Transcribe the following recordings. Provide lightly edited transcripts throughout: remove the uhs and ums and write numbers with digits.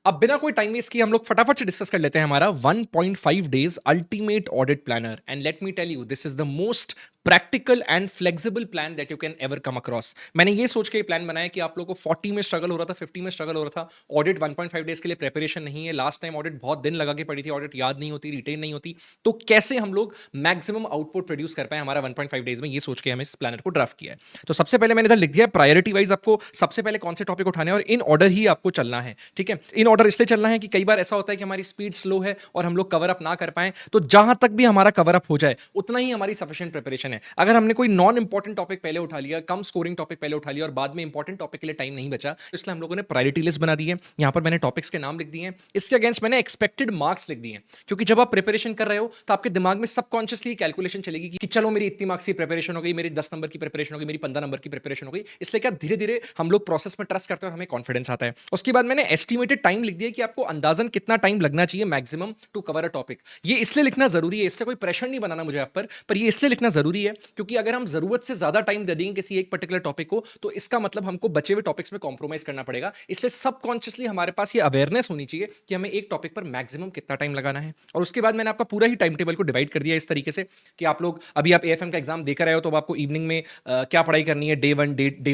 अब बिना कोई टाइम वेस्ट किए हम लोग फटाफट से डिस्कस कर लेते हैं हमारा 1.5 days ultimate audit planner. And let me tell you, this is the most practical and flexible plan that you can ever come across. मैंने ये सोच के प्लान बनाया कि आप लोगों को 40 में स्ट्रगल हो रहा था, 50 में स्ट्रगल हो रहा था, ऑडिट 1.5 डेज के लिए प्रिपरेशन नहीं है, लास्ट टाइम ऑडिट बहुत दिन लगा के पड़ी थी, ऑडिट याद नहीं होती, रिटेन नहीं होती, तो कैसे हम लोग मैक्सिमम आउटपुट प्रोड्यूस कर पाए हमारा 1.5 डेज में, ये सोच के हमें इस प्लानर को ड्राफ्ट किया है। तो सबसे पहले मैंने इधर लिख दिया प्रायोरिटी वाइज आपको सबसे पहले कौन से टॉपिक उठाने हैं और इन ऑर्डर ही आपको चलना है। ठीक है, इन ऑर्डर इसलिए चलना है कि कई बार ऐसा होता है कि हमारी स्पीड स्लो है और हम लोग कवर अप ना कर पाए, तो जहां तक भी हमारा कवर अप हो जाए उतना ही हमारी सफिशिएंट प्रिपरेशन है। अगर हमने कोई नॉन इंपॉर्टेंट टॉपिक पहले उठा लिया, कम स्कोरिंग टॉपिक पहले उठा लिया और बाद में इंपॉर्टेंट टॉपिक के लिए टाइम नहीं बचा, तो इसलिए हम लोगों ने प्रायोरिटी लिस्ट बना दी है। यहां पर मैंने टॉपिक्स के नाम लिख दिए हैं, इसके अगेंस्ट मैंने एक्सपेक्टेड मार्क्स लिख दिए हैं, क्योंकि जब आप प्रिपरेशन कर रहे हो तो आपके दिमाग में सबकॉन्शियसली कैलकुलेशन चलेगी कि चलो मेरी इतनी मार्क्स की प्रिपरेशन हो गई, मेरी 10 नंबर की प्रिपरेशन हो गई, मेरी 15 नंबर की प्रिपरेशन हो गई। इसलिए क्या धीरे धीरे हम लोग प्रोसेस में ट्रस्ट करते हैं और हमें कॉन्फिडेंस आता है। उसके बाद मैंने एस्टिमेटेड टाइम लिख दिया कि आपको अंदाजन कितना टाइम लगना चाहिए maximum to cover a topic. ये इसलिए लिखना जरूरी है, इससे कोई प्रेशर नहीं बनाना मुझे आप पर ये इसलिए लिखना जरूरी है क्योंकि अगर हम जरूरत से ज्यादा टाइम दे देंगे किसी एक पर्टिकुलर टॉपिक को, तो इसका मतलब हमको बचे हुए टॉपिक्स में कॉम्प्रोमाइज करना पड़ेगा। इसलिए सबकॉन्शियसली हमारे पास ये अवेयरनेस होनी चाहिए कि हमें एक टॉपिक पर मैक्सिमम कितना टाइम लगाना है। और उसके बाद मैंने आपका पूरा ही टाइम टेबल को डिवाइड कर दिया इस तरीके से कि आप लोग अभी आप एएफएम का एग्जाम देकर रहे हो, तो आपको इवनिंग में क्या पढ़ाई करनी है, डे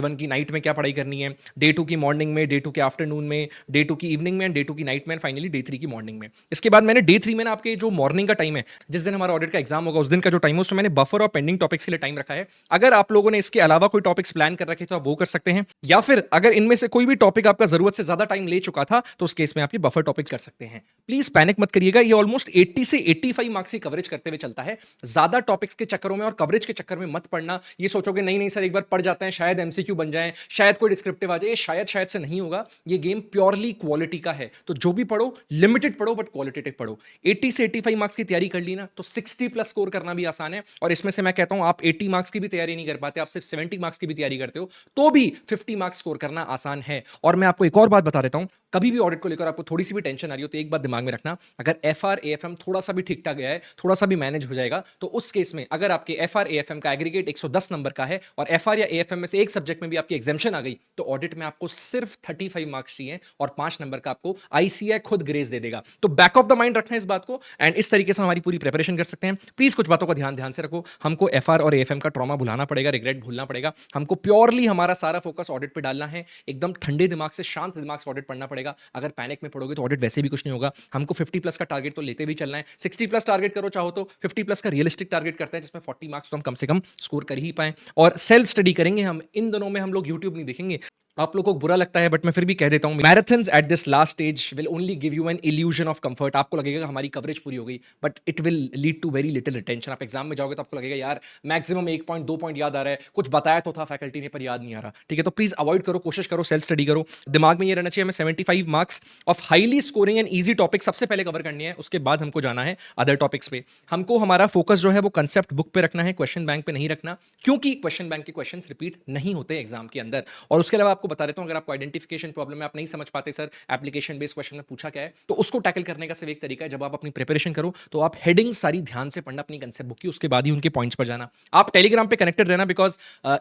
वन की नाइट में क्या पढ़ाई करनी है, डे टू की मॉर्निंग में, डे टू के आफ्टरनून में, डे टू की इवनिंग में, डे टू की नाइट में, फाइनली डे थ्री की मॉर्निंग में। इसके बाद मैंने डे थ्री में ना आपके जो मॉर्निंग का टाइम है, जिस दिन हमारा ऑडिट का एग्जाम होगा उस दिन का जो टाइम है, उसमें मैंने बफर और पेंडिंग टॉपिक्स के लिए टाइम रखा है। अगर आप लोगों ने इसके अलावा कोई टॉपिक्स प्लान कर रखे तो आप वो कर सकते हैं, या फिर अगर इनमें से कोई भी टॉपिक आपका जरूरत से ज्यादा टाइम ले चुका था तो उस केस में आप ये बफर टॉपिक्स कर सकते हैं। प्लीज पैनिक मत करिएगा, ये ऑलमोस्ट 80 से 85 मार्क्स की कवरेज करते हुए चलता है। ज्यादा टॉपिक्स के चक्करों में और कवरेज के चक्कर में मत पड़ना। ये सोचोगे नहीं नहीं सर एक बार पढ़ जाते हैं शायद एमसीक्यू बन जाए, शायद कोई डिस्क्रिप्टिव आ जाए, शायद शायद से नहीं होगा। ये गेम प्योरली क्वालिटी का है, तो जो भी पढ़ो लिमिटेड पढ़ो बट क्वालिटेटिव पढ़ो। 80 से 85 मार्क्स की तैयारी कर ली ना, तो 60 प्लस स्कोर करना भी आसान है। और इसमें से मैं कहता हूं आप 80 मार्क्स की भी तैयारी नहीं कर पाते, आप सिर्फ 70 मार्क्स की भी तैयारी करते हो, तो भी 50 मार्क्स स्कोर करना आसान है। और मैं आपको एक और बात बता देता हूं, कभी भी ऑडिट को लेकर आपको थोड़ी सी भी टेंशन आ रही हो तो एक बात दिमाग में रखना, अगर एफआर एएफएम थोड़ा सा भी ठीक ठाक गया है, थोड़ा सा भी मैनेज हो जाएगा, तो उस केस में अगर आपके एफआर एएफएम का एग्रीगेट 110 नंबर का है और एफआर या एएफएम में से एक सब्जेक्ट में भी आपकी एग्जाम्शन आ गई, तो ऑडिट में आपको सिर्फ 35 मार्क्स चाहिए और 5 नंबर का आपको आईसीआई खुद ग्रेस दे देगा। तो बैक ऑफ द माइंड रखना इस बात को, एंड इस तरीके से हमारी पूरी प्रिपरेशन कर सकते हैं। प्लीज कुछ बातों का ध्यान ध्यान से रखो, हमको एफआर और एएफएम का ट्रॉमा भुलाना पड़ेगा, रिग्रेट भूलना पड़ेगा। हमको प्योरली हमारा सारा फोकस ऑडिट पे डालना है, एकदम ठंडे दिमाग से शांत दिमाग से ऑडिट पढ़ना पड़ेगा। अगर पैनिक में पढ़ोगे तो ऑडिट वैसे भी कुछ नहीं होगा। हमको 50 प्लस का टारगेट तो लेते भी चलना है, 60 प्लस टारगेट करो चाहो तो, 50 प्लस का रियलिस्टिक टारगेट करते हैं जिसमें 40 मार्क्स तो हम कम से कम स्कोर कर ही पाए। और सेल्फ स्टडी करेंगे हम, इन दिनों में हम लोग यूट्यूब नहीं देखेंगे। आप लोगों को बुरा लगता है बट मैं फिर भी कह देता हूं, marathons at this last stage will only give you an illusion of comfort. आपको लगेगा कि हमारी कवरेज पूरी हो गई, but it will lead to very little retention. आप एग्जाम में जाओगे तो आपको लगेगा यार मैक्सिमम 1 पॉइंट 2 पॉइंट याद आ रहा है, कुछ बताया तो था फैकल्टी ने पर याद नहीं आ रहा। ठीक है, तो प्लीज अवॉइड करो, कोशिश करो, सेल्फ स्टडी करो। दिमाग में ये रहना चाहिए हमें 75 marks of highly scoring and easy topic सबसे पहले कवर करनी है, उसके बाद हमको जाना है अदर टॉपिक्स पे। हमको हमारा फोकस जो है वो कंसेप्ट बुक पे रखना है, क्वेश्चन बैंक पे नहीं रखना, क्योंकि क्वेश्चन बैंक के क्वेश्चन रिपीट नहीं होते एग्जाम के अंदर। और उसके अलावा आपको बता देता हूं, अगर आपको आइडेंटिफिकेशन प्रॉब्लम है, आप नहीं समझ पाते सर एप्लीकेशन बेस्ड क्वेश्चन में पूछा क्या है, तो उसको टैकल करने का सिर्फ एक तरीका है, जब आप अपनी प्रिपरेशन करो तो आप हेडिंग सारी ध्यान से पढ़ना अपनी कंसेप्ट बुक की, उसके बाद ही उनके पॉइंट्स पर जाना। आप टेलीग्राम पे कनेक्टेड रहना, बिकॉज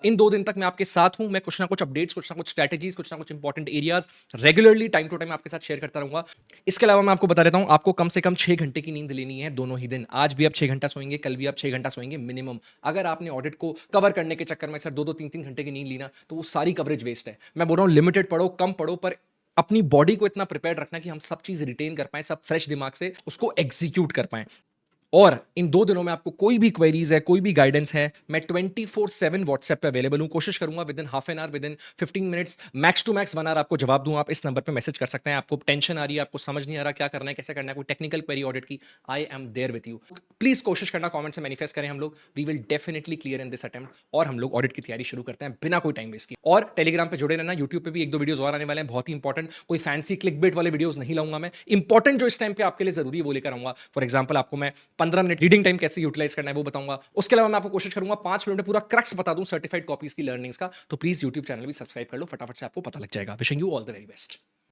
इन 2 दिन तक मैं आपके साथ हूं। मैं कुछ ना कुछ अपडेट्स, कुछ ना कुछ स्ट्रेटेजीज, कुछ ना कुछ important areas regularly time to time आपके साथ शेयर करता रहूंगा। इसके अलावा मैं आपको बता देता हूं, आपको कम से कम 6 घंटे की नींद लेनी है दोनों ही दिन। आज भी आप 6 घंटा सोएंगे, कल भी आप 6 घंटा सोएंगे मिनिमम। अगर आपने ऑडिट को कवर करने के चक्कर में सर 2-2 3-3 घंटे की नींद ली ना, तो वो सारी कवरेज वेस्ट है। मैं बोल रहा हूं लिमिटेड पढ़ो, कम पढ़ो, पर अपनी बॉडी को इतना प्रिपेयर रखना कि हम सब चीज रिटेन कर पाए, सब फ्रेश दिमाग से उसको एग्जीक्यूट कर पाए। और इन 2 दिनों में आपको कोई भी क्वेरीज है, कोई भी गाइडेंस है, मैं 24/7 व्हाट्सएप पे अवेलेबल हूं। कोशिश करूंगा within half an hour, within 15 minutes, max to max 1 hour आपको जवाब दूं। आप इस नंबर पे मैसेज कर सकते हैं। आपको टेंशन आ रही है, आपको समझ नहीं आ रहा क्या करना है, कैसे करना है, कोई टेक्निकल क्वेरी ऑडिट की, I am there with you. Please कोशिश करना, कॉमेंट से मैनिफेस्ट करें हम लोग, we will definitely clear in this attempt, और हम लोग ऑडिट की तैयारी शुरू करते हैं बिना कोई टाइम वेस्ट की। और टेलीग्राम पे जुड़े रहना, यूट्यूब पे भी 1-2 वीडियोस और आने वाले हैं बहुत ही इंपॉर्टेंट। कोई फैंसी क्लिक बेट वाले वीडियोस नहीं लाऊंगा मैं, इंपॉर्टेंट जो इस टाइम पे आपके लिए जरूरी है वो लेकर आऊंगा। फॉर एग्जाम्पल आपको मैं 15 मिनट रीडिंग टाइम कैसे यूटिलाइज करना है वो बताऊंगा। उसके अलावा मैं आपको कोशिश करूंगा 5 मिनट में पूरा क्रक्स बता दूं सर्टिफाइड कॉपीज की लर्निंग्स का। तो प्लीज यूट्यूब चैनल भी सब्सक्राइब कर लो, फटाफट से आपको पता लग जाएगा। Wishing you all the very best.